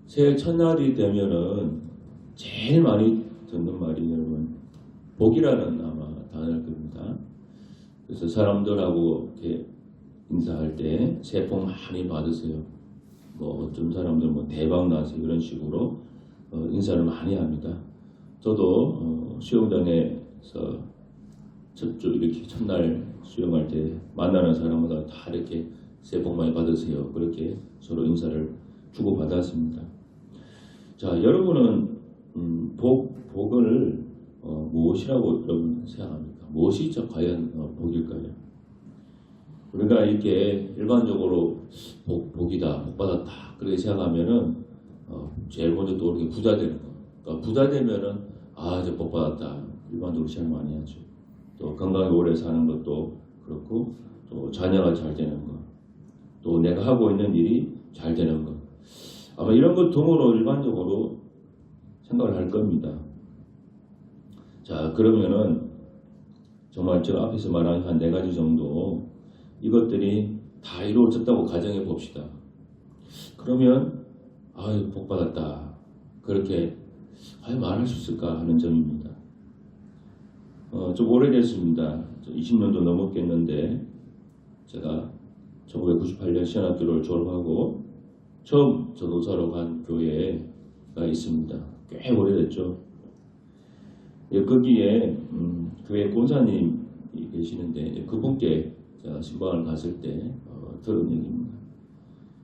새해 첫날이 되면은 제일 많이 듣는 말이 여러분 복이라는 아마 단어일 겁니다. 그래서 사람들하고 이렇게 인사할 때 새해 복 많이 받으세요. 뭐 어떤 사람들 뭐 대박 나세요 이런 식으로 인사를 많이 합니다. 저도 수영장에서 첫주 이렇게 첫날 수영할 때 만나는 사람마다 다 이렇게 새해 복 많이 받으세요. 그렇게 서로 인사를 주고받았습니다. 자, 여러분은 복을 무엇이라고 여러분 생각합니까? 무엇이 과연 복일까요? 우리가 이렇게 일반적으로 복이다, 복받았다 그렇게 생각하면은 제일 먼저 떠오르는 게 부자 되는 거. 그러니까 부자 되면은 이제 복받았다 일반적으로 생각 많이 하죠. 또 건강하게 오래 사는 것도 그렇고 또 자녀가 잘 되는 거, 또 내가 하고 있는 일이 잘 되는 거. 아마 이런 것 등으로 일반적으로 생각을 할 겁니다. 자, 그러면은 정말 저 앞에서 말한 한 4가지 정도 이것들이 다 이루어졌다고 가정해 봅시다. 그러면 복 받았다 그렇게 말할 수 있을까 하는 점입니다. 좀 오래됐습니다. 20년도 넘었겠는데 제가 1998년 신학교를 졸업하고 처음 전도사로 간 교회가 있습니다. 꽤 오래됐죠. 거기에 교회 권사님이 계시는데 그분께 제가 신방을 갔을 때 들은 얘기입니다.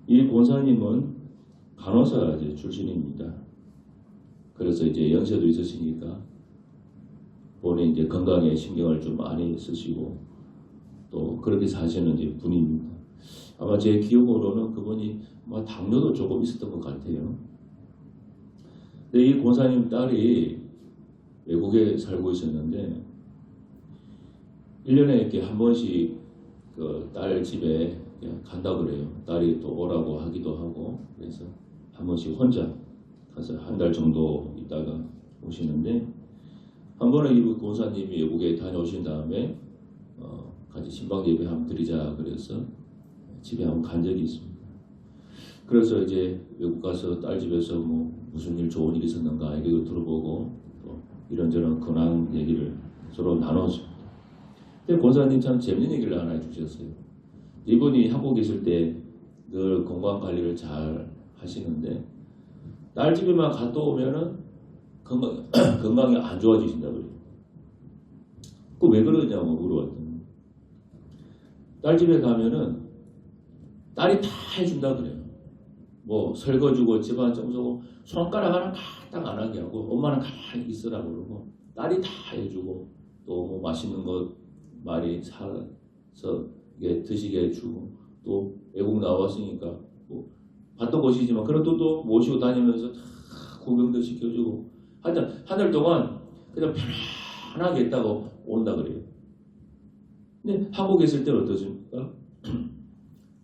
이 권사님은 간호사 출신입니다. 그래서 이제 연세도 있으시니까 본인 이제 건강에 신경을 좀 많이 쓰시고 또 그렇게 사시는 이제 분입니다. 아마 제 기억으로는 그분이 당뇨도 조금 있었던 것 같아요. 근데 이 권사님 딸이 외국에 살고 있었는데 1년에 이렇게 한 번씩 그 딸 집에 간다 그래요. 딸이 또 오라고 하기도 하고 그래서 한 번씩 혼자 가서 한 달 정도 있다가 오시는데 한 번은 이 권사님이 외국에 다녀오신 다음에 같이 신방 예배 한번 드리자 그래서 집에 한번 간 적이 있습니다. 그래서 이제 외국 가서 딸 집에서 무슨 일 좋은 일 있었는가 얘기도 들어보고 또 이런저런 근황 얘기를 서로 나눴습니다. 근데 권사님 참 재밌는 얘기를 하나 해주셨어요. 이분이 한국에 있을 때 늘 건강 관리를 잘 하시는데 딸 집에만 갔다 오면은 건강이 안 좋아지신다고요. 그 왜 그러냐고 물어봤더니 딸 집에 가면은 딸이 다 해준다 그래요. 뭐 설거지고 집안 청소고 손가락 하나 딱 안 하게 하고 엄마는 가만히 있으라고 그러고 딸이 다 해주고 또 뭐 맛있는 것 많이 사서 이게 드시게 해주고 또 외국 나왔으니까 뭐 봤던 곳이지만 그래도 또 모시고 다니면서 다 구경도 시켜주고 하여튼 한 달 동안 그냥 편안하게 있다고 온다 그래요. 근데 한국에 있을 때는 어떠십니까?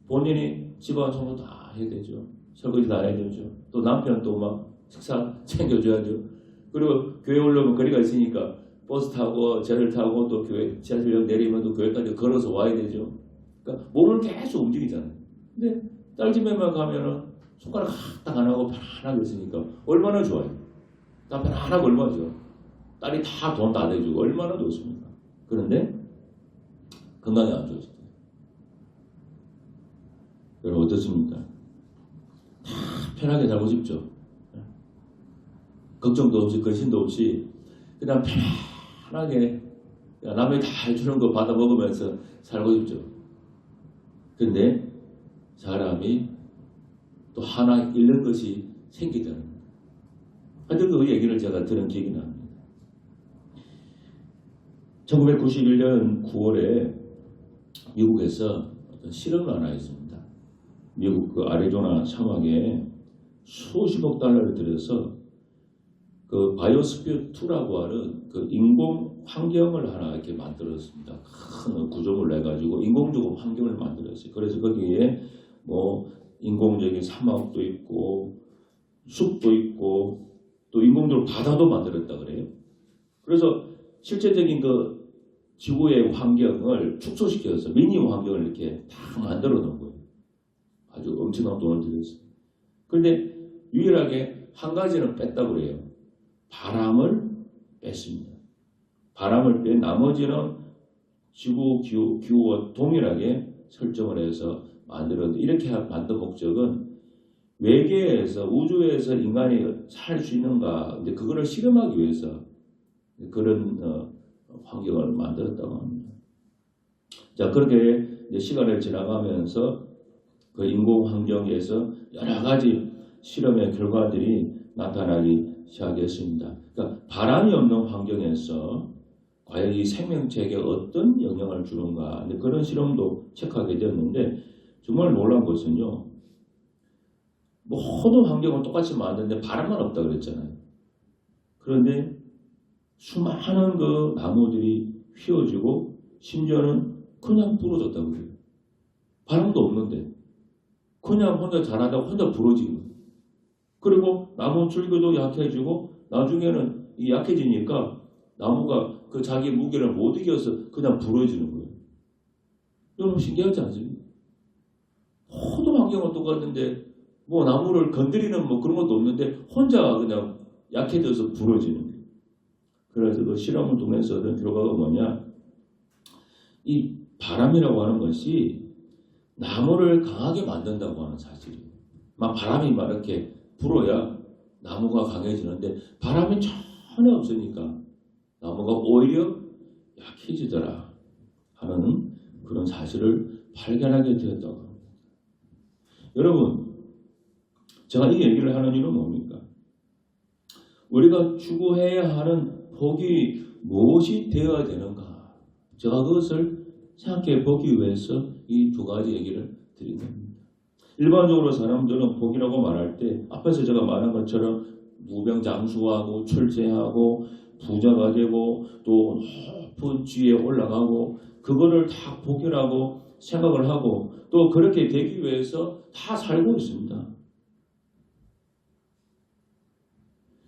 본인이 집안 청소 다 해야 되죠. 설거지 다 해야 되죠. 또 남편 또 막 식사 챙겨줘야죠. 그리고 교회 오려면 거리가 있으니까 버스 타고 차를 타고 또 교회 지하철역 내리면 또 교회까지 걸어서 와야 되죠. 그러니까 몸을 계속 움직이잖아요. 근데 딸 집에만 가면은 손가락 딱 안 하고 편안하게 있으니까 얼마나 좋아요. 다 편안하고 얼마나 좋아요. 딸이 다 돈 다 대주고 얼마나 좋습니까? 그런데 건강이 안 좋아질 때 여러분 어떻습니까? 다 편하게 살고 싶죠. 걱정도 없이 근심도 없이 그냥 편안하게 남이 다 해주는 거 받아 먹으면서 살고 싶죠. 근데 사람이 또 하나 잃는 것이 생기더라고요. 하여튼 그 얘기를 제가 들은 기억이 납니다. 1991년 9월에 미국에서 어떤 실험을 하나 했습니다. 미국 그 아리조나 사막에 수십억 달러를 들여서 그 바이오스피어 2라고 하는 그 인공 환경을 하나 이렇게 만들었습니다. 큰 구조물 내가지고 인공적으로 환경을 만들었어요. 그래서 거기에 뭐 인공적인 사막도 있고 숲도 있고 또 인공적으로 바다도 만들었다 그래요. 그래서 실제적인 그 지구의 환경을 축소시켜서 미니 환경을 이렇게 다 만들어 놓은 거예요. 아주 엄청난 돈을 들였어요. 그런데 유일하게 한 가지는 뺐다고 그래요. 바람을 뺐습니다. 바람을 뺀 나머지는 지구 기후와 동일하게 설정을 해서 만들었는데, 이렇게 만든 목적은 외계에서, 우주에서 인간이 살 수 있는가, 근데 그거를 실험하기 위해서 그런 환경을 만들었다고 합니다. 자, 그렇게 이제 시간을 지나가면서 그 인공 환경에서 여러 가지 실험의 결과들이 나타나기 시작했습니다. 그러니까 바람이 없는 환경에서 과연 이 생명체에게 어떤 영향을 주는가, 그런 실험도 체크하게 되었는데, 정말 놀라운 것은요, 모든 환경을 똑같이 만드는데 바람만 없다 그랬잖아요. 그런데 수많은 그 나무들이 휘어지고 심지어는 그냥 부러졌다고 그래요. 바람도 없는데 그냥 혼자 자라다가 혼자 부러지는 거예요. 그리고 나무 줄기도 약해지고 나중에는 이 약해지니까 나무가 그 자기 무게를 못 이겨서 그냥 부러지는 거예요. 여러분 신기하지 않습니까? 모든 환경은 똑같은데 뭐 나무를 건드리는 뭐 그런 것도 없는데 혼자 그냥 약해져서 부러지는 거예요. 그래서 그 실험을 통해서 얻은 결과가 뭐냐, 이 바람이라고 하는 것이 나무를 강하게 만든다고 하는 사실이에요. 막 바람이 막 이렇게 불어야 나무가 강해지는데 바람이 전혀 없으니까 나무가 오히려 약해지더라 하는 그런 사실을 발견하게 되었다고 합니다. 여러분, 제가 이 얘기를 하는 이유는 뭡니까? 우리가 추구해야 하는 복이 무엇이 되어야 되는가? 제가 그것을 생각해 보기 위해서 이 두 가지 얘기를 드린 겁니다. 일반적으로 사람들은 복이라고 말할 때 앞에서 제가 말한 것처럼 무병장수하고 출세하고 부자가 되고 또 높은 지위에 올라가고 그거를 다 복이라고 생각을 하고 또 그렇게 되기 위해서 다 살고 있습니다.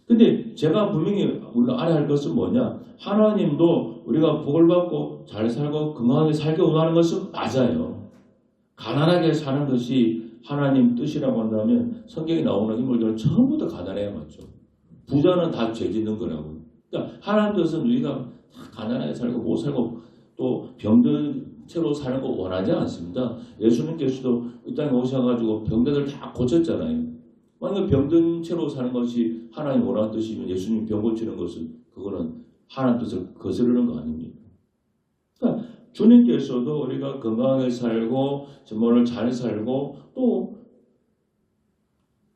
근데 제가 분명히 우리가 알아야 할 것은 뭐냐, 하나님도 우리가 복을 받고 잘 살고 건강하게 살게 원하는 것은 맞아요. 가난하게 사는 것이 하나님 뜻이라고 한다면 성경에 나오는 인물들은 전부 다 가난해야 맞죠. 부자는 다 죄 짓는 거라고. 그러니까 하나님 뜻은 우리가 가난하게 살고 못 살고 또 병든 채로 사는 거 원하지 않습니다. 예수님께서도 이 땅에 오셔가지고 병들을 다 고쳤잖아요. 만약 병든 채로 사는 것이 하나님 원하는 뜻이면 예수님 병 고치는 것은 그거는 하나님 뜻을 거스르는 거 아닙니까? 그러니까 주님께서도 우리가 건강하게 살고 정말 잘 살고 또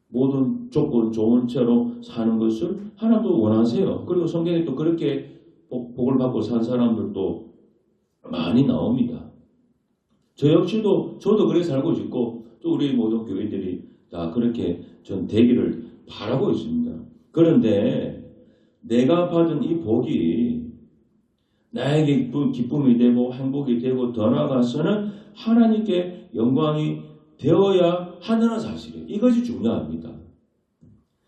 모든 조건 좋은 채로 사는 것을 하나님도 원하세요. 그리고 성경에 또 그렇게 복을 받고 산 사람들도 많이 나옵니다. 저 역시도 저도 그렇게 살고 있고 또 우리 모든 교인들이 다 그렇게 전 되기를 바라고 있습니다. 그런데 내가 받은 이 복이 나에게 기쁨이 되고 행복이 되고 더 나아가서는 하나님께 영광이 되어야 한다는 사실이에요. 이것이 중요합니다.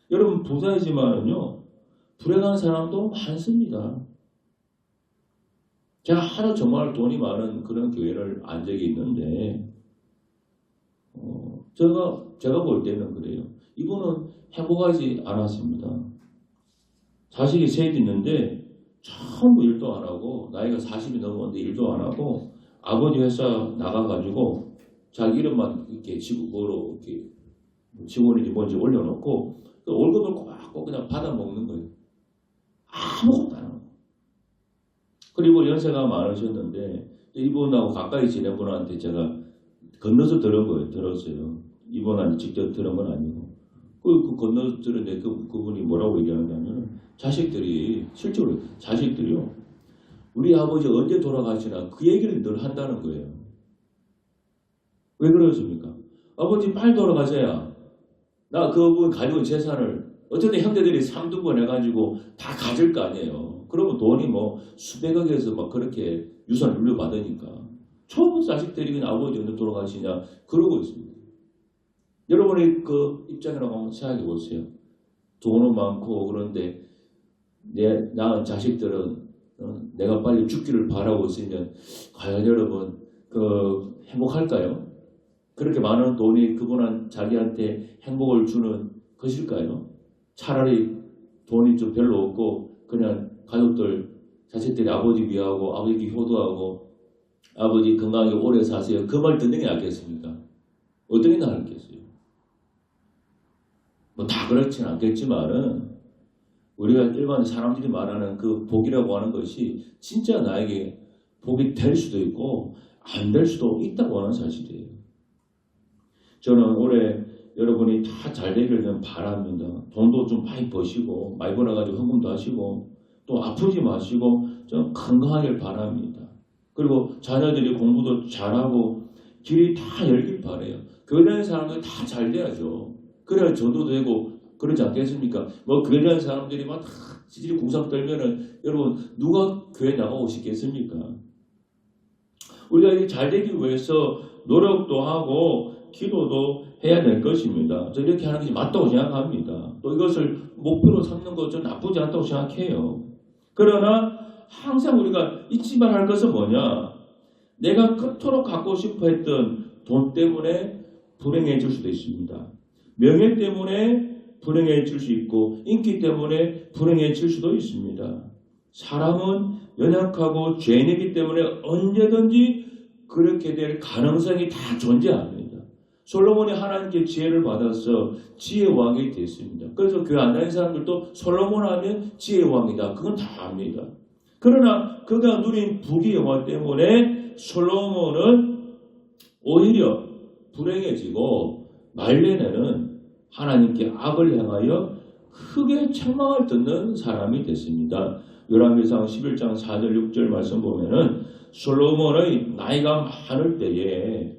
여러분 부자이지만은요 불행한 사람도 많습니다. 제가 하도 정말 돈이 많은 그런 교회를 안 적이 있는데 제가 볼 때는 그래요. 이분은 행복하지 않았습니다. 자식이 셋 있는데 전부 일도 안 하고 나이가 40이 넘었는데 일도 안 하고 아버지 회사 나가가지고 자기 이름만 이렇게 직업으로 이렇게 직원인지 뭔지 올려놓고 월급을 꼬박꼬박 그냥 받아 먹는 거예요. 아무것도 안 하고. 그리고 연세가 많으셨는데 이분하고 가까이 지낸 분한테 제가 건너서 들은 거예요. 들었어요. 이분한테 직접 들은 건 아니고. 그 건너서 들었는데 그분이 뭐라고 얘기하냐면 자식들이 실제로 자식들이요. 우리 아버지 언제 돌아가시나 그 얘기를 늘 한다는 거예요. 왜 그러십니까? 아버지 빨리 돌아가셔야 나 그분 가지고 재산을 어쨌든 형제들이 3등분 해가지고 다 가질 거 아니에요. 그러면 돈이 뭐 수백억에서 막 그렇게 유산 물려받으니까 처음부터 자식들이 그냥 아버지 언제 돌아가시냐 그러고 있습니다. 여러분의 그 입장이라고 한번 생각해 보세요. 돈은 많고 그런데 내 낳은 자식들은 내가 빨리 죽기를 바라고 있으면 과연 여러분 행복할까요? 그렇게 많은 돈이 그분한 자기한테 행복을 주는 것일까요? 차라리 돈이 좀 별로 없고 그냥 가족들, 자식들이 아버지 위하고 아버지 효도하고 아버지 건강하게 오래 사세요. 그 말 듣는 게 낫겠습니까? 어떤 게 나았겠어요? 뭐 다 그렇지는 않겠지만은 우리가 일반 사람들이 말하는 그 복이라고 하는 것이 진짜 나에게 복이 될 수도 있고 안 될 수도 있다고 하는 사실이에요. 저는 올해 여러분이 다 잘 되기를 바랍니다. 돈도 좀 많이 버시고 많이 벌어가지고 헌금도 하시고 또 아프지 마시고 좀 건강하길 바랍니다. 그리고 자녀들이 공부도 잘하고 길이 다 열길 바라요. 교회 다니는 사람들이 다 잘 돼야죠. 그래야 저도 되고 그러지 않겠습니까? 뭐 교회 다니는 사람들이 막 다 지질이 궁상 떨면은 여러분 누가 교회 나가고 싶겠습니까? 우리가 이게 잘 되기 위해서 노력도 하고 기도도 해야 될 것입니다. 저 이렇게 하는 것이 맞다고 생각합니다. 또 이것을 목표로 삼는 것은 나쁘지 않다고 생각해요. 그러나 항상 우리가 잊지 말할 것은 뭐냐? 내가 그토록 갖고 싶어 했던 돈 때문에 불행해질 수도 있습니다. 명예 때문에 불행해질 수 있고 인기 때문에 불행해질 수도 있습니다. 사람은 연약하고 죄인이기 때문에 언제든지 그렇게 될 가능성이 다 존재합니다. 솔로몬이 하나님께 지혜를 받아서 지혜의 왕이 됐습니다. 그래서 교회 안 다니는 사람들도 솔로몬 하면 지혜의 왕이다. 그건 다 압니다. 그러나 그가 누린 부귀 영화 때문에 솔로몬은 오히려 불행해지고 말년에는 하나님께 악을 행하여 크게 책망을 듣는 사람이 됐습니다. 요람기상 11장 4절 6절 말씀 보면은 솔로몬의 나이가 많을 때에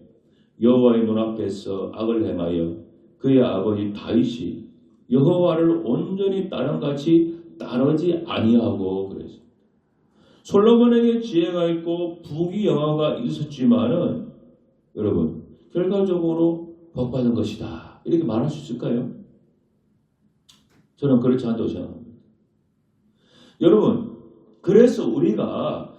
여호와의 눈앞에서 악을 행하여 그의 아버지 다윗이 여호와를 온전히 따름같이 따르지 아니하고 그랬습니다. 솔로몬에게 지혜가 있고 부귀 영화가 있었지만은 여러분 결과적으로 복받은 것이다. 이렇게 말할 수 있을까요? 저는 그렇지 않다고 생각합니다. 여러분 그래서 우리가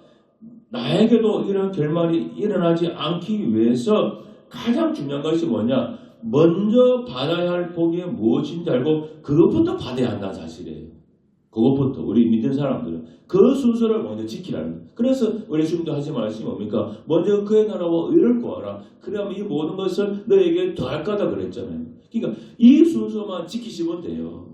나에게도 이런 결말이 일어나지 않기 위해서 가장 중요한 것이 뭐냐? 먼저 받아야 할 복이 무엇인지 알고 그것부터 받아야 한다는 사실이에요. 그것부터 우리 믿는 사람들은 그 순서를 먼저 지키라는 거예요. 그래서 우리 예수님도 하신 말씀이 뭡니까? 먼저 그의 나라와 의를 구하라. 그러면 이 모든 것을 너에게 더할 거다 그랬잖아요. 그러니까 이 순서만 지키시면 돼요.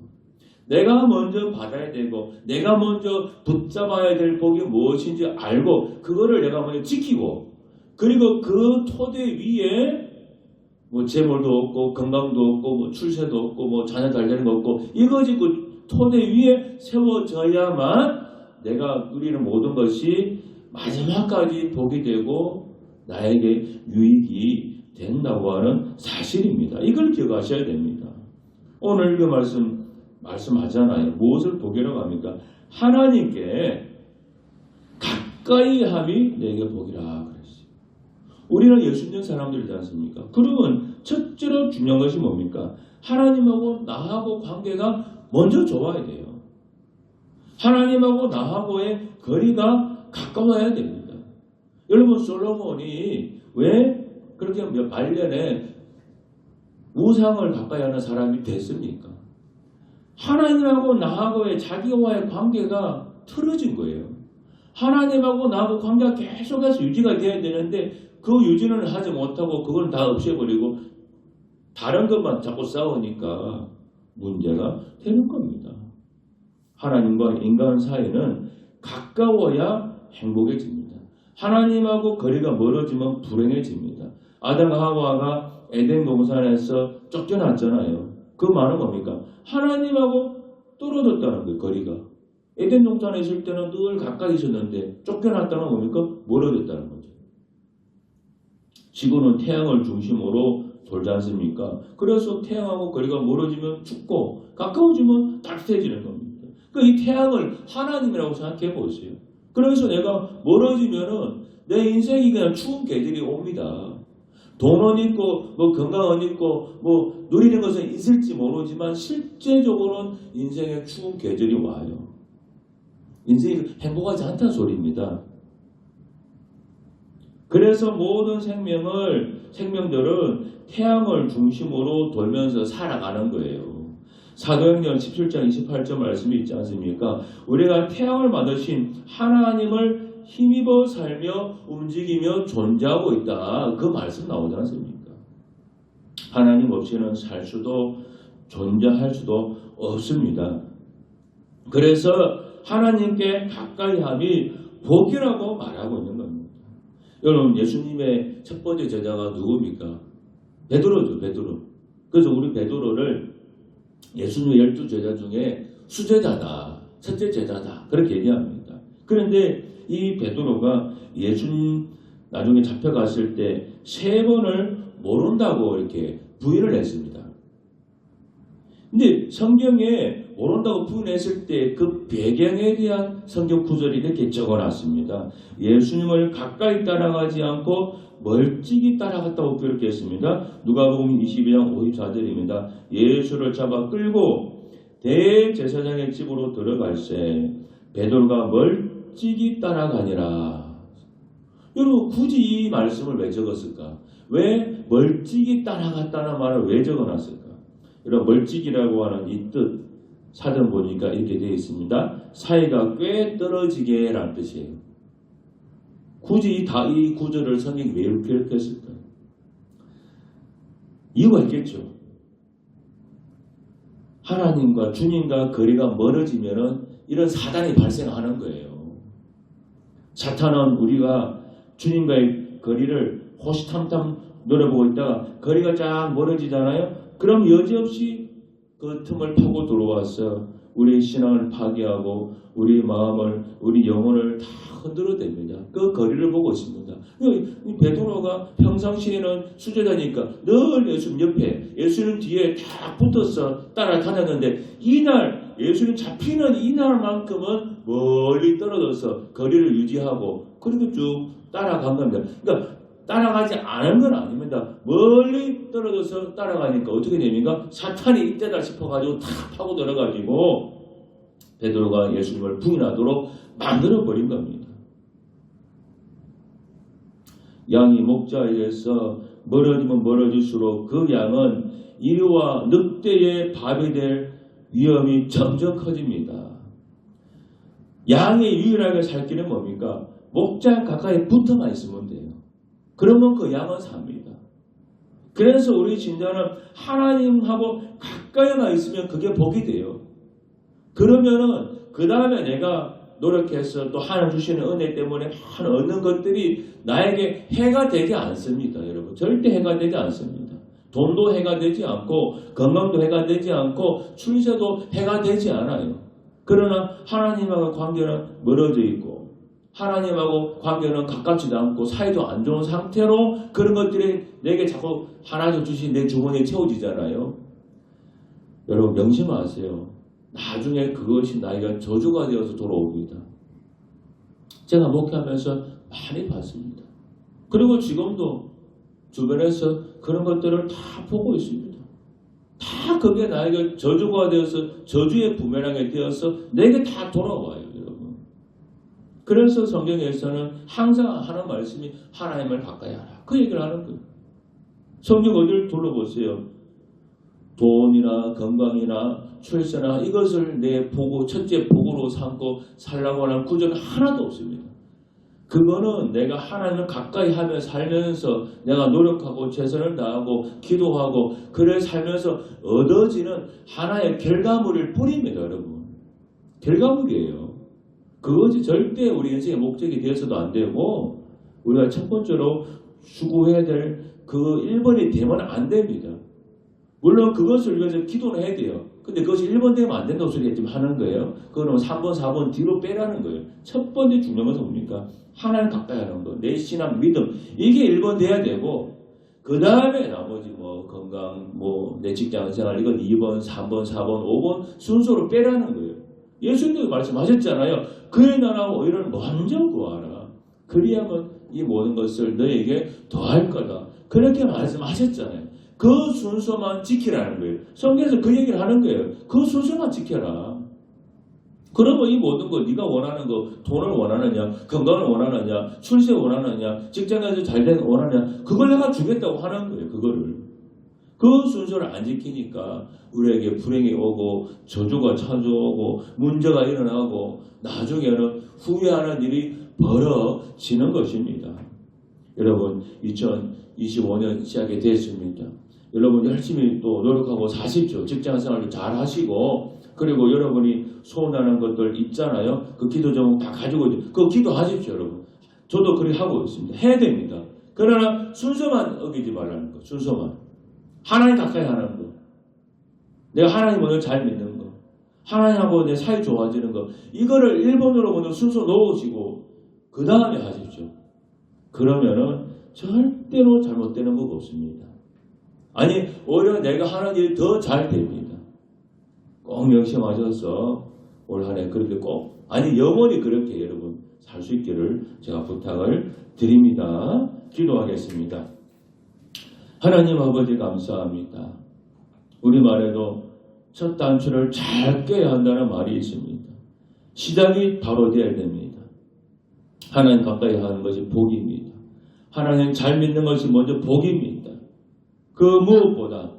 내가 먼저 받아야 되고 내가 먼저 붙잡아야 될 복이 무엇인지 알고 그거를 내가 먼저 지키고 그리고 그 토대 위에 뭐 재물도 없고 건강도 없고 뭐 출세도 없고 뭐 자녀 잘 되는 거 없고 이거지 그 토대 위에 세워져야만 내가 누리는 모든 것이 마지막까지 복이 되고 나에게 유익이 된다고 하는 사실입니다. 이걸 기억하셔야 됩니다. 오늘 그 말씀하잖아요. 무엇을 복이라고 합니까? 하나님께 가까이 함이 내게 복이라 그랬어요. 우리는 예수 믿는 사람들이지 않습니까? 그러면 첫째로 중요한 것이 뭡니까? 하나님하고 나하고 관계가 먼저 좋아야 돼요. 하나님하고 나하고의 거리가 가까워야 됩니다. 여러분 솔로몬이 왜 그렇게 말년에 우상을 가까이 하는 사람이 됐습니까? 하나님하고 나하고의 자기와의 관계가 틀어진 거예요. 하나님하고 나하고 관계가 계속해서 유지가 돼야 되는데 그 유지는 하지 못하고 그걸 다 없애버리고 다른 것만 자꾸 싸우니까 문제가 되는 겁니다. 하나님과 인간 사이는 가까워야 행복해집니다. 하나님하고 거리가 멀어지면 불행해집니다. 아담과 하와가 에덴 동산에서 쫓겨났잖아요. 그 말은 뭡니까? 하나님하고 떨어졌다는 거예요. 거리가. 에덴 동산에 있을 때는 늘 가까이 있었는데 쫓겨났다는 뭡니까? 멀어졌다는 거죠. 지구는 태양을 중심으로 돌지 않습니까? 그래서 태양하고 거리가 멀어지면 춥고 가까워지면 따뜻해지는 겁니다. 그러니까 이 태양을 하나님이라고 생각해 보세요. 그래서 내가 멀어지면은 내 인생이 그냥 추운 계절이 옵니다. 돈은 있고 뭐 건강은 있고 뭐 누리는 것은 있을지 모르지만 실제적으로는 인생에 추운 계절이 와요. 인생이 행복하지 않다는 소리입니다. 그래서 모든 생명들은 태양을 중심으로 돌면서 살아가는 거예요. 사도행전 17장 28절 말씀이 있지 않습니까? 우리가 태양을 만드신 하나님을 힘입어 살며 움직이며 존재하고 있다. 그 말씀 나오지 않습니까? 하나님 없이는 살 수도 존재할 수도 없습니다. 그래서 하나님께 가까이 함이 복이라고 말하고 있는 겁니다. 여러분, 예수님의 첫 번째 제자가 누굽니까? 베드로죠, 베드로. 그래서 우리 베드로를 예수님의 12제자 중에 수제자다, 첫째 제자다, 그렇게 얘기합니다. 그런데 이 베드로가 예수님 나중에 잡혀갔을 때 3번을 모른다고 이렇게 부인을 했습니다. 근데 성경에 모른다고 부인했을 때 그 배경에 대한 성경 구절이 이렇게 적어놨습니다. 예수님을 가까이 따라가지 않고 멀찍이 따라갔다고 그렇게 했습니다. 누가복음 22장 54절입니다. 예수를 잡아 끌고 대제사장의 집으로 들어갈새 베드로가 멀찍이 따라가니라. 여러분, 굳이 이 말씀을 왜 적었을까? 왜 멀찍이 따라갔다는 말을 왜 적어놨을까? 여러분, 멀찍이라고 하는 이 뜻 사전 보니까 이렇게 되어 있습니다. 사이가 꽤 떨어지게 라는 뜻이에요. 굳이 이 구절을 성경이 왜 이렇게 했을까요? 이유가 있겠죠. 하나님과 주님과 거리가 멀어지면 이런 사단이 발생하는 거예요. 사탄은 우리가 주님과의 거리를 호시탐탐 노려보고 있다가 거리가 쫙 멀어지잖아요. 그럼 여지없이 그 틈을 파고 들어와서 우리의 신앙을 파괴하고 우리 마음을, 우리 영혼을 다 흔들어댑니다. 그 거리를 보고 있습니다. 베드로가 평상시에는 수제자니까 늘 예수님 옆에, 예수님 뒤에 딱 붙어서 따라다녔는데 이날 예수님 잡히는 이날만큼은 멀리 떨어져서 거리를 유지하고 그렇게 쭉 따라간 겁니다. 그러니까 따라가지 않은 건 아닙니다. 멀리 떨어져서 따라가니까 어떻게 됩니까? 사탄이 이때다 싶어가지고 탁 파고 들어가지고 베드로가 예수님을 부인하도록 만들어버린 겁니다. 양이 목자에서 멀어지면 멀어질수록 그 양은 이리와 늑대의 밥이 될 위험이 점점 커집니다. 양이 유일하게 살 길은 뭡니까? 목자 가까이 붙어만 있으면 돼요. 그러면 그 양은 삽니다. 그래서 우리 신자는 하나님하고 가까이만 있으면 그게 복이 돼요. 그러면은 그 다음에 내가 노력해서 또 하나님 주시는 은혜 때문에 얻는 것들이 나에게 해가 되지 않습니다. 여러분, 절대 해가 되지 않습니다. 돈도 해가 되지 않고 건강도 해가 되지 않고 출세도 해가 되지 않아요. 그러나 하나님하고 관계는 멀어져 있고 하나님하고 관계는 가깝지도 않고 사이도 안 좋은 상태로 그런 것들이 내게 자꾸 하나님 주신 내 주머니에 채워지잖아요. 여러분, 명심하세요. 나중에 그것이 나에게 저주가 되어서 돌아옵니다. 제가 목회하면서 많이 봤습니다. 그리고 지금도 주변에서 그런 것들을 다 보고 있습니다. 다 그게 나에게 저주가 되어서 저주의 부메랑이 되어서 내게 다 돌아와요. 그래서 성경에서는 항상 하는 말씀이 하나님을 가까이 하라. 그 얘기를 하는 거예요. 성경 어디를 둘러보세요. 돈이나 건강이나 출세나 이것을 내 복으로, 첫째 복으로 삼고 살라고 하는 구절은 하나도 없습니다. 그거는 내가 하나님을 가까이 하며 살면서 내가 노력하고 최선을 다하고 기도하고 그래 살면서 얻어지는 하나의 결과물일 뿐입니다. 여러분. 결과물이에요. 그것이 절대 우리 인생의 목적이 되어서도 안 되고 우리가 첫 번째로 추구해야 될 그 1번이 되면 안 됩니다. 물론 그것을 위해서 기도는 해야 돼요. 근데 그것이 1번 되면 안 된다고 소리 지금 하는 거예요. 그거는 3번, 4번 뒤로 빼라는 거예요. 첫 번째 중요한 것은 뭡니까? 하나님 가까이 하는 거. 내 신앙, 믿음. 이게 1번 돼야 되고 그 다음에 나머지 뭐 건강, 뭐 내 직장 생활 이건 2번, 3번, 4번, 5번 순서로 빼라는 거예요. 예수님도 말씀하셨잖아요. 그의 나라와 의를 먼저 구하라. 그리하면 이 모든 것을 너에게 더할 거다. 그렇게 말씀하셨잖아요. 그 순서만 지키라는 거예요. 성경에서 그 얘기를 하는 거예요. 그 순서만 지켜라. 그러면 이 모든 거 네가 원하는 거, 돈을 원하느냐, 건강을 원하느냐, 출세 원하느냐, 직장에서 잘되는 원하느냐, 그걸 내가 주겠다고 하는 거예요. 그거를. 그 순서를 안 지키니까 우리에게 불행이 오고 저주가 찾아오고 문제가 일어나고 나중에는 후회하는 일이 벌어지는 것입니다. 여러분 2025년 시작이 됐습니다. 여러분 열심히 또 노력하고 사십시오. 직장생활도 잘 하시고 그리고 여러분이 소원하는 것들 있잖아요. 그 기도 제목 다 가지고 그거 기도하십시오. 여러분. 저도 그렇게 하고 있습니다. 해야 됩니다. 그러나 순서만 어기지 말라는 거. 순서만. 하나님 가까이 하는 거. 내가 하나님 먼저 잘 믿는 거. 하나님하고 내 사이 좋아지는 거. 이거를 1번으로 먼저 순서 놓으시고 그 다음에 하십시오. 그러면은 절대로 잘못되는 법 없습니다. 아니 오히려 내가 하는 일이 더 잘 됩니다. 꼭 명심하셔서 올 한 해 그렇게 꼭 아니 영원히 그렇게 여러분 살 수 있기를 제가 부탁을 드립니다. 기도하겠습니다. 하나님 아버지 감사합니다. 우리말에도 첫 단추를 잘 껴야 한다는 말이 있습니다. 시작이 바로 되어야 됩니다. 하나님 가까이 하는 것이 복입니다. 하나님 잘 믿는 것이 먼저 복입니다. 그 무엇보다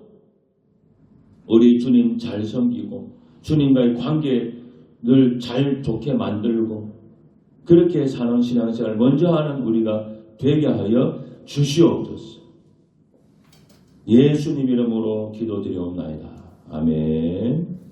우리 주님 잘 섬기고 주님과의 관계를 잘 좋게 만들고 그렇게 사는 신앙생활을 먼저 하는 우리가 되게 하여 주시옵소서. 예수님 이름으로 기도드리옵나이다. 아멘.